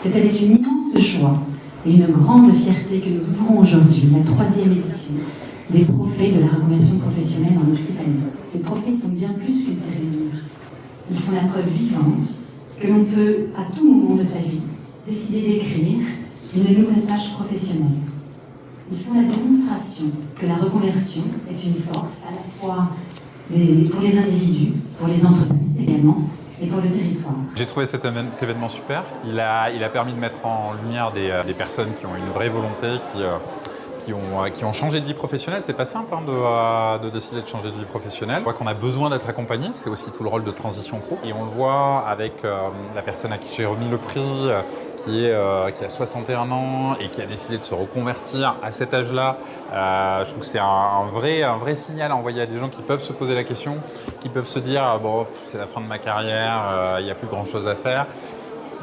C'est avec une immense joie et une grande fierté que nous ouvrons aujourd'hui la 3e édition des trophées de la reconversion professionnelle en Occitanie. Ces trophées sont bien plus qu'une cérémonie. Ils sont la preuve vivante que l'on peut, à tout moment de sa vie, décider d'écrire une nouvelle page professionnelle. Ils sont la démonstration que la reconversion est une force à la fois pour les individus, pour les entreprises également, et pour le territoire. J'ai trouvé cet événement super. Il a permis de mettre en lumière des personnes qui ont une vraie volonté, qui ont changé de vie professionnelle. C'est pas simple de décider de changer de vie professionnelle. Je vois qu'on a besoin d'être accompagné. C'est aussi tout le rôle de transition pro. Et on le voit avec la personne à qui j'ai remis le prix, qui a 61 ans et qui a décidé de se reconvertir à cet âge-là. Je trouve que c'est un vrai signal à envoyer à des gens qui peuvent se poser la question, qui peuvent se dire bon, c'est la fin de ma carrière, il n'y a plus grand-chose à faire.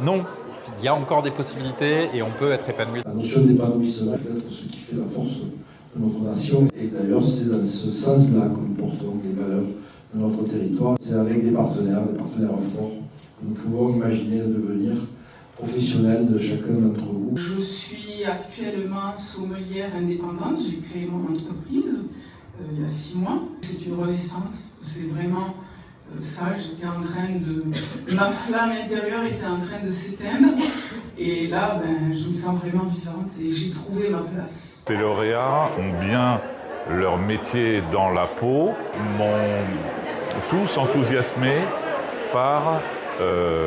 Non, il y a encore des possibilités et on peut être épanoui. La notion d'épanouissement peut être ce qui fait la force de notre nation. Et d'ailleurs, c'est dans ce sens-là que nous portons les valeurs de notre territoire. C'est avec des partenaires forts, que nous pouvons imaginer le devenir professionnel de chacun d'entre vous. Je suis actuellement sommelière indépendante. J'ai créé mon entreprise il y a 6 mois. C'est une renaissance. C'est vraiment ça. J'étais en train de... Ma flamme intérieure était en train de s'éteindre. Et là, je me sens vraiment vivante et j'ai trouvé ma place. Les lauréats ont bien leur métier dans la peau, m'ont tous enthousiasmés par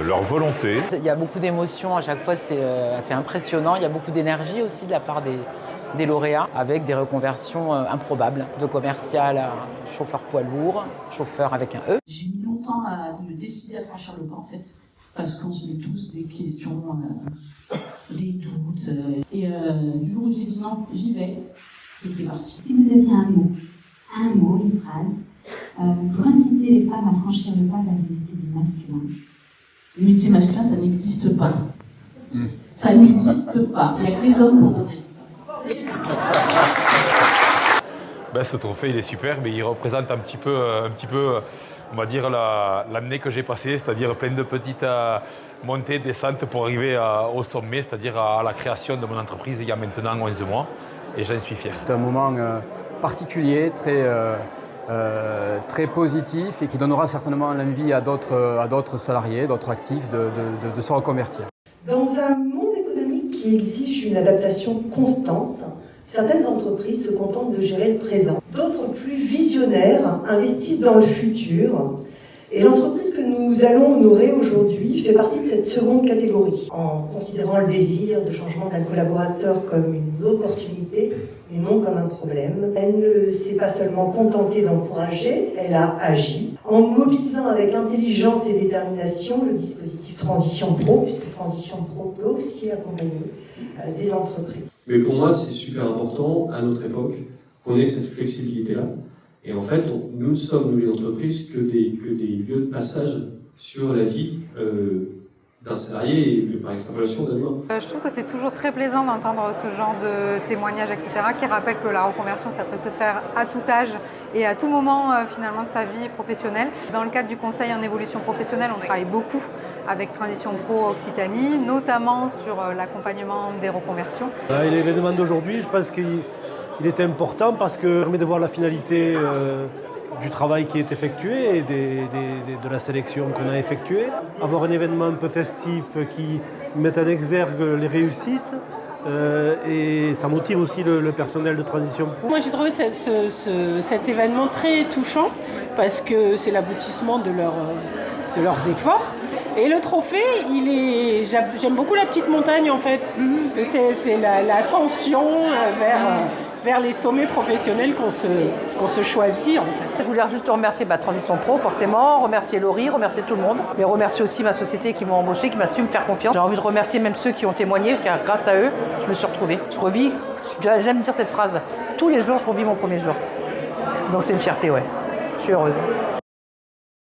leur volonté. Il y a beaucoup d'émotions à chaque fois, c'est assez impressionnant. Il y a beaucoup d'énergie aussi de la part des lauréats, avec des reconversions improbables, de commercial à chauffeur poids lourd, chauffeur avec un E. J'ai mis longtemps à me décider à franchir le pas en fait, parce qu'on se met tous des questions, des doutes. Et du jour où j'ai dit non, j'y vais, c'était parti. Si vous aviez un mot, une phrase, pour inciter les femmes à franchir le pas vers les métiers du masculin. Les métiers masculins, ça n'existe pas. Ça n'existe pas. Il n'y a que les hommes pour donner. Ce trophée, il est super, mais il représente un petit peu, on va dire, l'année que j'ai passée, c'est-à-dire plein de petites montées, descentes pour arriver au sommet, c'est-à-dire à la création de mon entreprise il y a maintenant 11 mois, et j'en suis fier. C'est un moment particulier, très positif et qui donnera certainement l'envie à d'autres salariés, d'autres actifs de se reconvertir. Dans un monde économique qui exige une adaptation constante, certaines entreprises se contentent de gérer le présent. D'autres, plus visionnaires, investissent dans le futur. Et l'entreprise que nous allons honorer aujourd'hui fait partie de cette seconde catégorie, en considérant le désir de changement d'un collaborateur comme une opportunité et non comme un problème. Elle ne s'est pas seulement contentée d'encourager, elle a agi, en mobilisant avec intelligence et détermination le dispositif Transition Pro, puisque Transition Pro peut aussi accompagner des entreprises. Mais pour moi, c'est super important, à notre époque, qu'on ait cette flexibilité-là. Et en fait, nous ne sommes, nous les entreprises, que des lieux de passage sur la vie d'un salarié et par extrapolation d'un humain. Je trouve que c'est toujours très plaisant d'entendre ce genre de témoignages, etc., qui rappellent que la reconversion, ça peut se faire à tout âge et à tout moment finalement de sa vie professionnelle. Dans le cadre du conseil en évolution professionnelle, on travaille beaucoup avec Transition Pro Occitanie, notamment sur l'accompagnement des reconversions. Et l'événement d'aujourd'hui, je pense qu'il est important parce que ça permet de voir la finalité du travail qui est effectué et de la sélection qu'on a effectuée. Avoir un événement un peu festif qui met en exergue les réussites et ça motive aussi le personnel de Transition Pro. Moi j'ai trouvé cet événement très touchant parce que c'est l'aboutissement de leurs efforts. Et le trophée, j'aime beaucoup la petite montagne en fait, parce que c'est l'ascension vers les sommets professionnels qu'on se choisit en fait. Je voulais juste remercier Transition Pro forcément, remercier Laurie, remercier tout le monde, mais remercier aussi ma société qui m'a embauché, qui m'a su me faire confiance. J'ai envie de remercier même ceux qui ont témoigné, car grâce à eux, je me suis retrouvée. Je revis, j'aime dire cette phrase, tous les jours je revis mon premier jour. Donc c'est une fierté, ouais. Je suis heureuse.